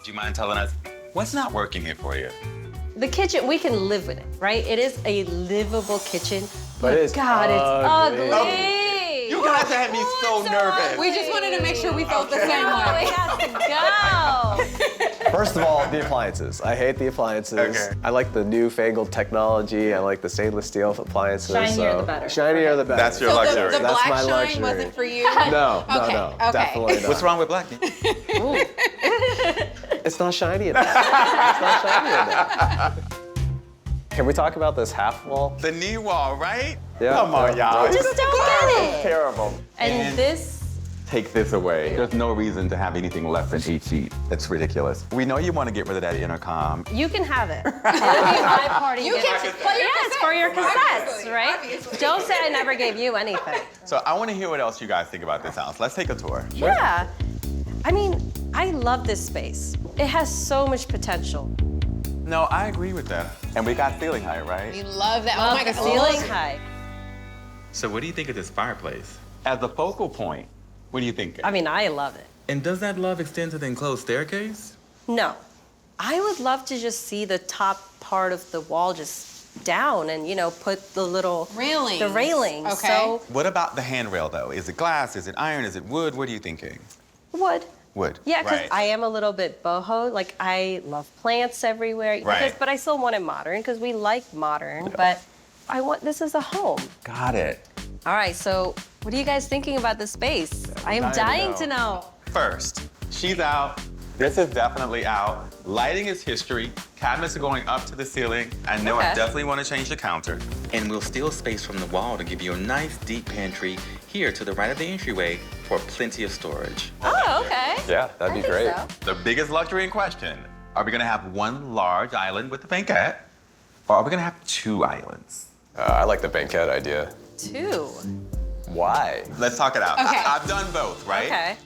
Do you mind telling us what's not working here for you? The kitchen, we can live with it, right? It is a livable kitchen. But it's God, ugly. it's ugly. You guys had me so nervous. We just wanted to make sure we felt the same way. It has to go. First of all, the appliances. I hate the appliances. Okay. I like the newfangled technology. I like the stainless steel appliances. Shinier the better. Shinier the better. That's your So luxury. the That's black my shine luxury. wasn't for you? No, Okay, okay. definitely not. What's wrong with black? It's not shiny enough. It's not shiny enough. Can we talk about this half wall? The knee wall, right? Yeah. Come on, y'all. Just don't get it. Terrible. And this, Take this away. There's no reason to have anything left in 8 feet. That's ridiculous. We know you want to get rid of that intercom. you can have it. It'll be my party. You gift. can, but Yes, for your cassettes, Obviously, right? obviously. Don't say I never gave you anything. So I want to hear what else you guys think about this house. Let's take a tour. Yeah. I mean, I love this space. It has so much potential. No, I agree with that. And we got ceiling height, right? We love that. Love Oh my the God. ceiling look. height. So what do you think of this fireplace? As the focal point, what do you think? I mean, I love it. And does that love extend to the enclosed staircase? No. I would love to just see the top part of the wall just down and, put the little... Railings. The railings. Okay. So, What about the handrail, though? Is it glass? Is it iron? Is it wood? What are you thinking? wood. Wood. Yeah, because right. I am a little bit boho. Like, I love plants everywhere. Right. But I still want it modern because we like modern. But this is a home. Got it. All right, so what are you guys thinking about the space? I am dying to know. First, she's out. This is definitely out. Lighting is history. Cabinets are going up to the ceiling. I know I Okay. definitely want to change the counter. And we'll steal space from the wall to give you a nice deep pantry here to the right of the entryway for plenty of storage. Oh, okay. Yeah, that'd be I think great. so. The biggest luxury in question, are we going to have one large island with the banquette, or are we going to have 2 islands? I like the banquette idea. 2. Why? Let's talk it out. Okay. I've done both, right? Okay.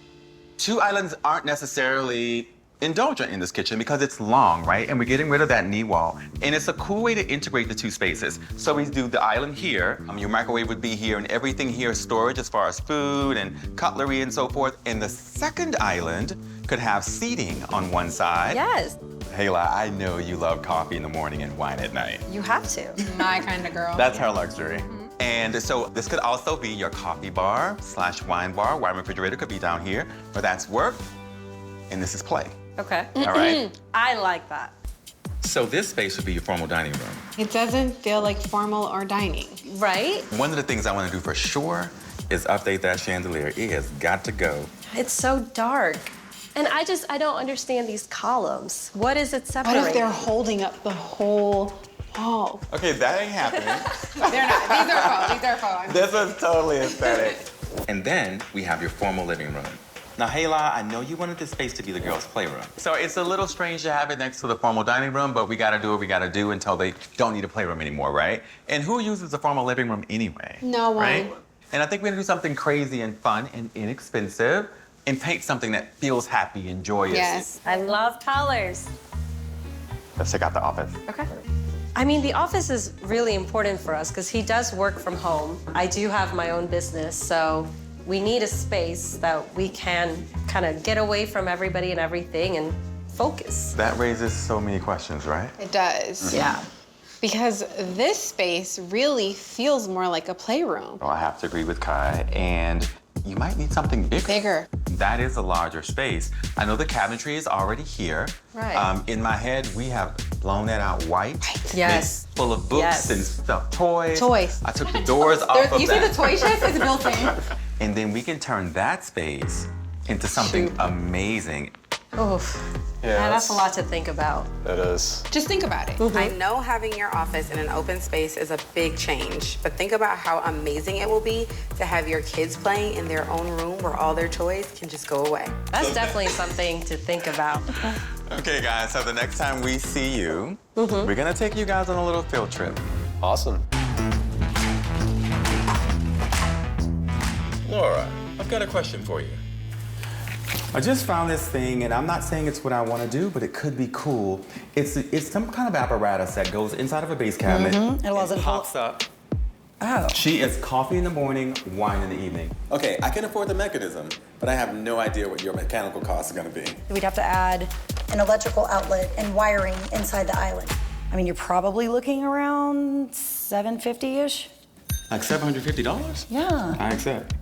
2 islands aren't necessarily indulgent in this kitchen because it's long, right? And we're getting rid of that knee wall. And it's a cool way to integrate the 2 spaces. So we do the island here, your microwave would be here, and everything here is storage as far as food and cutlery and so forth. And the second island could have seating on one side. Yes, Hayla, I know you love coffee in the morning and wine at night. you have to. My kind of girl. That's her luxury. And so this could also be your coffee bar / wine bar. Wine refrigerator could be down here, but that's work, and this is play. Okay. All right? I like that. So this space would be your formal dining room. It doesn't feel like formal or dining. Right? One of the things I want to do for sure Is update that chandelier. It has got to go. It's so dark. And I don't understand these columns. What is it What separating? if they're holding up the whole wall? Okay, that ain't happening. They're not. These are faux. These are faux. This was totally aesthetic. And then we have your formal living room. Now, Hayla, I know you wanted this space to be the girls' playroom. So it's a little strange to have it next to the formal dining room, but we gotta do what we gotta do until they don't need a playroom anymore, right? And who uses the formal living room anyway? No one. Right? And I think we're gonna do something crazy and fun and inexpensive and paint something that feels happy and joyous. Yes. I love colors. Let's check out the office. Okay. I mean, the office is really important for us because he does work from home. I do have my own business, so we need a space that we can kind of get away from everybody and everything and focus. That raises so many questions, right? It does. Yeah. Because this space really feels more like a playroom. Well, I have to agree with Kai, and you might need something bigger. Bigger. That is a larger space. I know the cabinetry is already here. Right. In my head, we have blown that out white. Yes. It's full of books Yes. and stuff, toys. Toys. I took the doors off of You see that. the toy chest? It's built in. And then we can turn that space into something Shoot. amazing. Oof. Yeah, That's a lot to think about. It is. Just think about it. I know having your office in an open space is a big change, but think about how amazing it will be to have your kids playing in their own room where all their toys can just go away. That's definitely something to think about. Okay, guys, so the next time we see you, we're gonna take you guys on a little field trip. Awesome. Laura, I've got a question for you. I just found this thing, and I'm not saying it's what I want to do, but it could be cool. It's some kind of apparatus that goes inside of a base cabinet. It wasn't pops up. Oh. She is coffee in the morning, wine in the evening. Okay, I can afford the mechanism, but I have no idea what your mechanical costs are gonna be. We'd have to add an electrical outlet, and wiring inside the island. I mean, you're probably looking around $750-ish. Like $750? Yeah. I accept.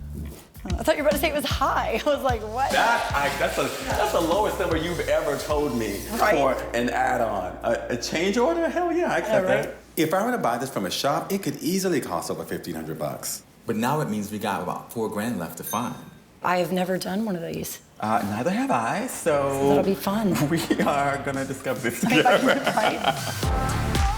I thought you were about to say it was high. I was like, what? That's the lowest number you've ever told me Right. for an add-on. A change order? Hell yeah, I accept right. that. If I were to buy this from a shop, it could easily cost over $1,500. But now it means we got about $4,000 left to find. I have never done one of these. Neither have I, so That'll be fun. we are gonna discover this together. Right?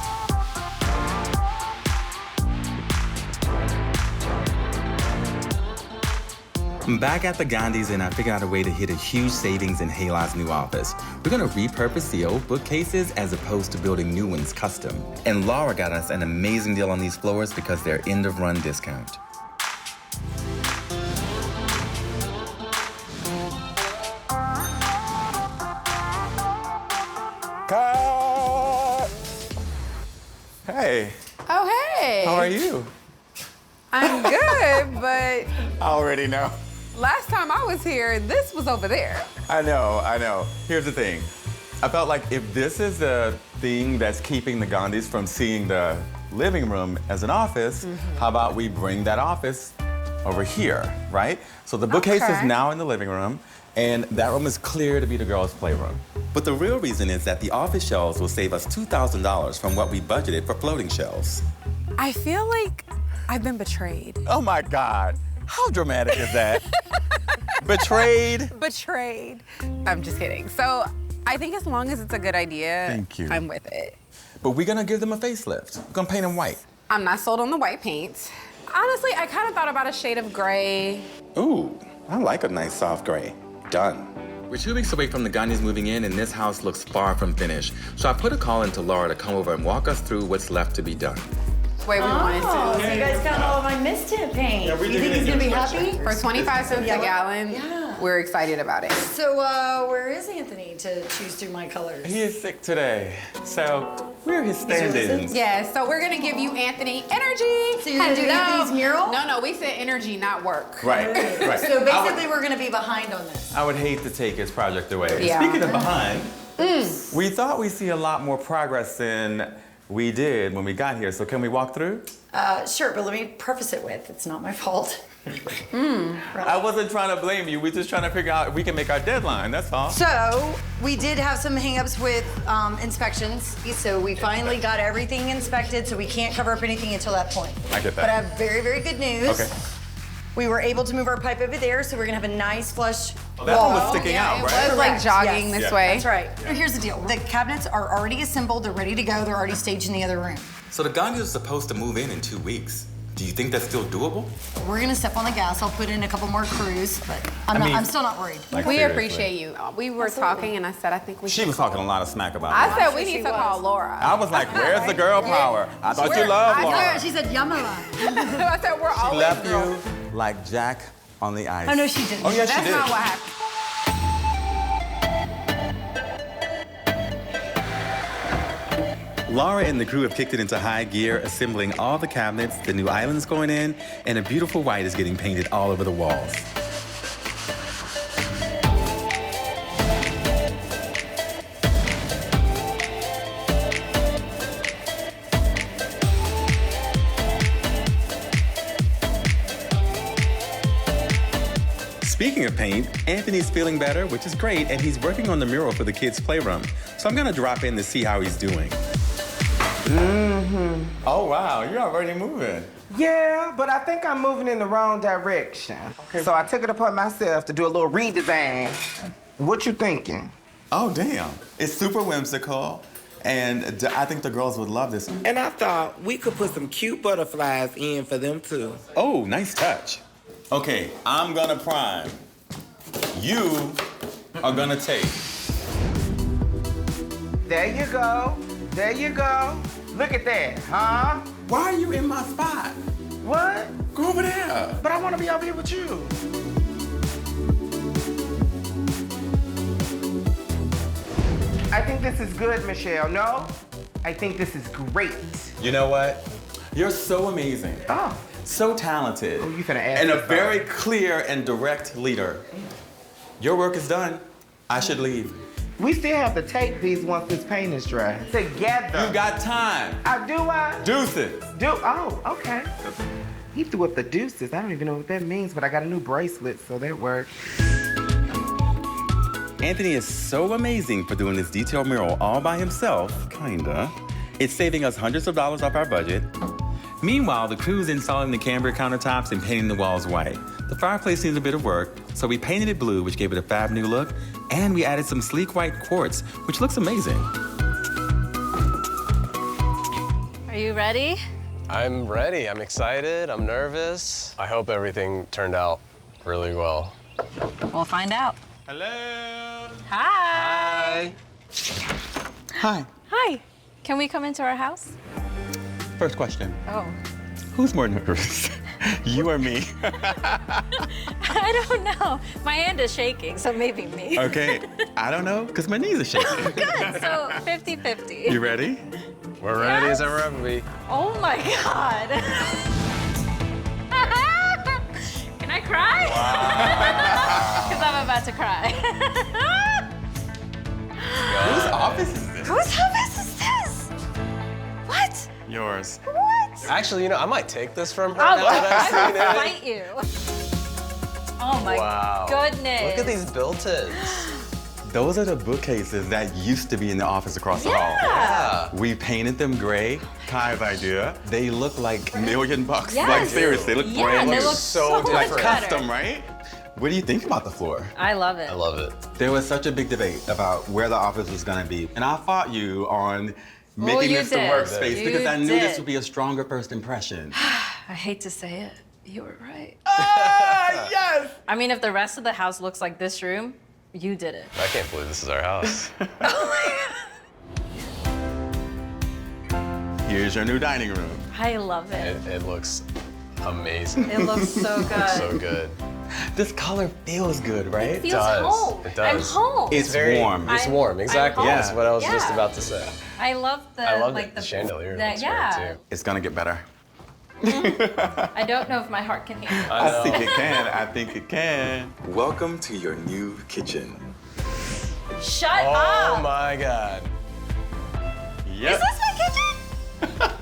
I'm back at the Gandhi's and I figured out a way to hit a huge savings in Halon's new office. We're gonna repurpose the old bookcases as opposed to building new ones custom. And Laura got us an amazing deal on these floors because they're end of run discount. Cut! Hey, Oh, hey. how are you? I'm good, but I already know. last time I was here, this was over there. I know. Here's the thing. I felt like if this is the thing that's keeping the Gandhis from seeing the living room as an office, how about we bring that office over here, right? So the bookcase is Okay. now in the living room, and that room is clear to be the girls' playroom. But the real reason is that the office shelves will save us $2,000 from what we budgeted for floating shelves. I feel like I've been betrayed. Oh my God, how dramatic is that? Betrayed? Betrayed. I'm just kidding. So I think as long as it's a good idea, Thank you. I'm with it. But we're gonna give them a facelift. We're gonna paint them white. I'm not sold on the white paint. Honestly, I kind of thought about a shade of gray. Ooh, I like a nice soft gray. Done. We're 2 weeks away from the Gandhis moving in and this house looks far from finished. So I put a call into Laura to come over and walk us through what's left to be done. Way we wanted Oh, to. so you guys got all of my mist tint paint. Yeah, we Do you did think it he's gonna be in happy? For 25 cents a gallon, Yeah. we're excited about it. So, where is Anthony to choose through my colors? He is sick today, so we're his stand-ins. Yeah, so we're gonna give you Anthony energy. So you're gonna do Anthony's mural? No, we said energy, not work. Right. So basically, we're gonna be behind on this. I would hate to take his project away. Yeah. Speaking of behind, we thought we'd see a lot more progress than we did when we got here. So can we walk through? Sure, but let me preface it with, it's not my fault. I wasn't trying to blame you. We're just trying to figure out if we can make our deadline. That's all. So, we did have some hangups with inspections. So we finally got everything inspected, so we can't cover up anything until that point. I get that. But I have very, very good news. Okay. We were able to move our pipe over there, so we're gonna have a nice flush That wall. one was sticking Yeah, out, it right? was like Correct, jogging yes. this Yeah. way. That's right. Now, here's the deal. The cabinets are already assembled, they're ready to go, they're already staged in the other room. So the Gandhis are supposed to move in 2 weeks. Do you think that's still doable? We're gonna step on the gas, I'll put in a couple more crews, but I'm still not worried. Like, We seriously. appreciate you. We were talking and I said, I think we She should was talking a lot of smack about I me. said we She need to was. call Laura. I was like, where's the girl power? I thought you loved Laura. She said, Yamala. I said we're She always left girls. you like Jack on the ice. Oh, no, she didn't. Oh, yes, she That's did. not what happened. Laura and the crew have kicked it into high gear, assembling all the cabinets, the new island's going in, and a beautiful white is getting painted all over the walls. Speaking of paint, Anthony's feeling better, which is great, and he's working on the mural for the kids' playroom. So I'm gonna drop in to see how he's doing. Oh, wow, you're already moving. Yeah, but I think I'm moving in the wrong direction. So I took it upon myself to do a little redesign. What you thinking? Oh, damn. It's super whimsical, and I think the girls would love this. And I thought we could put some cute butterflies in for them too. Oh, nice touch. Okay, I'm gonna prime. You are gonna take. There you go. There you go. Look at that, huh? Why are you in my spot? What? Go over there. But I want to be over here with you. I think this is good, Michelle. No? I think this is great. You know what? You're so amazing. Oh. So talented. Oh, you finna ask And a me very something. clear and direct leader. Your work is done. I should leave. We still have to take these once this paint is dry. Together. You got time. Do I? Deuces. Oh, okay. He threw up the deuces. I don't even know what that means, but I got a new bracelet, so that worked. Anthony is so amazing for doing this detailed mural all by himself, kinda. It's saving us hundreds of dollars off our budget. Meanwhile, the crew's installing the camber countertops and painting the walls white. The fireplace needs a bit of work, so we painted it blue, which gave it a fab new look, and we added some sleek white quartz, which looks amazing. Are you ready? I'm ready. I'm excited. I'm nervous. I hope everything turned out really well. We'll find out. Hello. Hi. Hi. Hi. Can we come into our house? First question. Oh. Who's more nervous? You or me? I don't know. My hand is shaking, so maybe me. Okay. I don't know, because my knees are shaking. Good. So 50-50. You ready? We're ready as ever ever be. Oh my God. Can I cry? Because I'm about to cry. Whose office is this? Whose office is this? What? Yours. What? Actually, you know, I might take this from her Oh, now that I've I seen will it. fight you. Oh my Wow. goodness. Look at these built-ins. Those are the bookcases that used to be in the office across the hall. Yeah. We painted them gray. Kai's idea. They look like $1 million bucks. Yes. Like seriously, they look Yeah, brand they new. look so so much different. better. Custom, right? What do you think about the floor? I love it. I love it. There was such a big debate about where the office was gonna be. And I fought you on making you this the did. workspace You because I knew did. this would be a stronger first impression. I hate to say it. You were right. Ah, yes! I mean, if the rest of the house looks like this room, you did it. I can't believe this is our house. Here's your new dining room. I love it. It looks amazing. It looks so good. So good. This color feels good, right? It feels does. home. It does. I'm home. It's warm. It's I'm- warm, exactly. I'm That's home. what I was just Yeah. about to say. I love the I love like the chandelier. that- Looks yeah. great too. It's gonna get better. I don't know if my heart can handle it. I think it can. I think it can. Welcome to your new kitchen. Shut Oh up! my God. Yep. Is this my kitchen?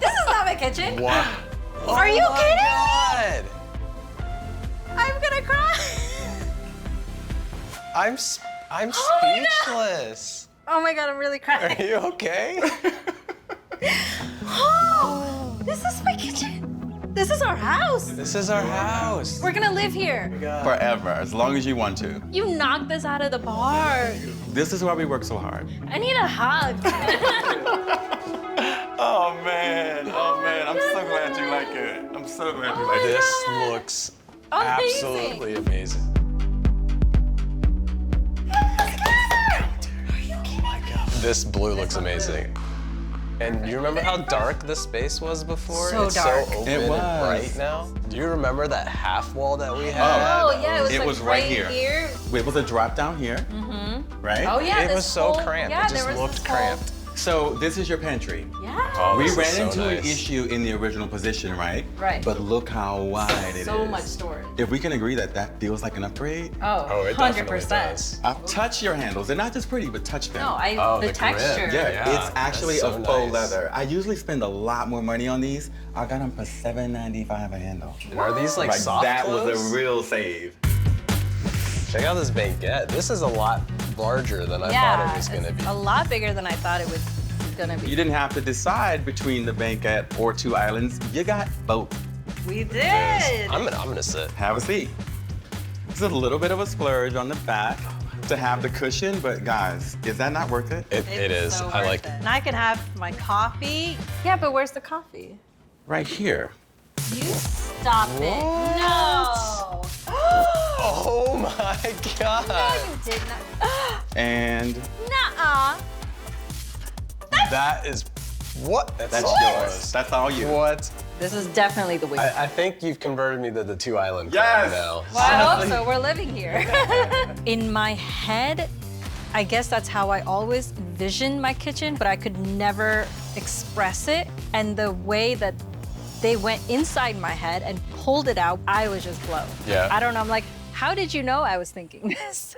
This is not my kitchen. Wow. Are you Oh my kidding God. me? I'm gonna cry. I'm speechless. Oh my God, I'm really Are crying. you okay? Oh, this is my kitchen. This is our house. This is our house. We're gonna live here. Forever, as long as you want to. You knocked this out of the park. This is why we work so hard. I need a hug. Oh man, I'm so glad you like it. I'm so glad you like it. This God. looks Amazing. absolutely amazing. This blue looks amazing. And you remember how dark the space was before? So it's dark. so open It and was. bright now. Do you remember that half wall that we had? Oh yeah, It like was right here. here. It was a drop down here, right? Oh yeah, It this was so whole- cramped. Yeah, It just there was looked this whole- cramped. So this is your pantry. Yeah. Oh, We this is ran so into an nice. issue in the original position, right? Right. But look how wide it is. So much storage. If we can agree that that feels like an upgrade, Oh, it 100%. definitely does. touch your handles. They're not just pretty, but touch them. No, Oh, the the grip. texture. Yeah, Yeah, it's actually that's a so faux nice. leather. I usually spend a lot more money on these. I got them for $7.95 a handle. And are these like soft that close? was a real save. Check out this banquette. This is a lot larger than I thought it was gonna it's be. a lot bigger than I thought it was gonna be. You didn't have to decide between the banquette or two islands. You got both. We did. I'm gonna sit. Have a seat. It's a little bit of a splurge on the back to have the cushion, but guys, is that not worth it? It is. So I worth like it. it. And I can have my coffee. Yeah, but where's the coffee? Right here. You stop it. No. Oh my God. No, you did not. And Nuh-uh. That is what? that's all yours. That's all you. What? This is definitely the week. I think you've converted me to the two island Yes! club now. Well, I hope so. We're living here. In my head, I guess that's how I always envisioned my kitchen, but I could never express it. And the way that they went inside my head and pulled it out, I was just blown. Yeah. I don't know. I'm like, how did you know I was thinking this?